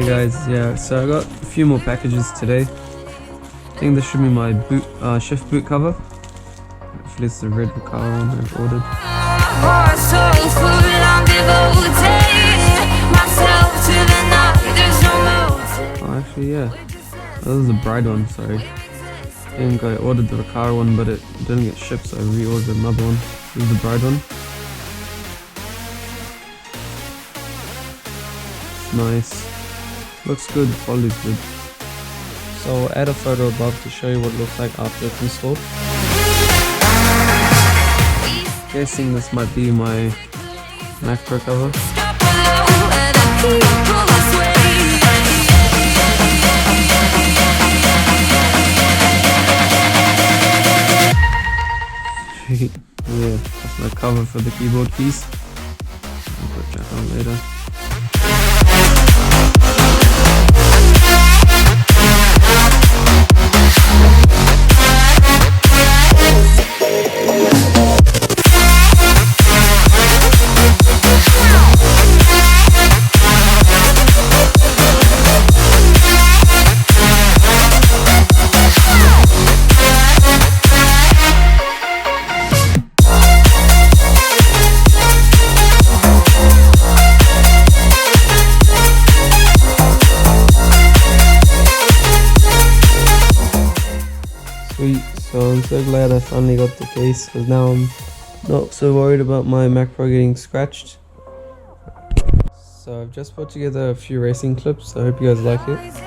Hey guys, yeah, so I got a few more packages today. I think this should be my boot, shift boot cover. Hopefully it's the red Recaro one I've ordered. Oh, actually, yeah. This is the bride one, sorry. I think I ordered the Recaro one, but it didn't get shipped, so I reordered another one. This is the bride one. It's nice. Looks good, the quality's good. So I'll add a photo above to show you what it looks like after it's installed. Guessing this might be my macro cover. Yeah, that's my cover for the keyboard keys. I'll put that on later. Sweet, so I'm so glad I finally got the case, because now I'm not so worried about my macro getting scratched. So I've just put together a few racing clips, so I hope you guys like it.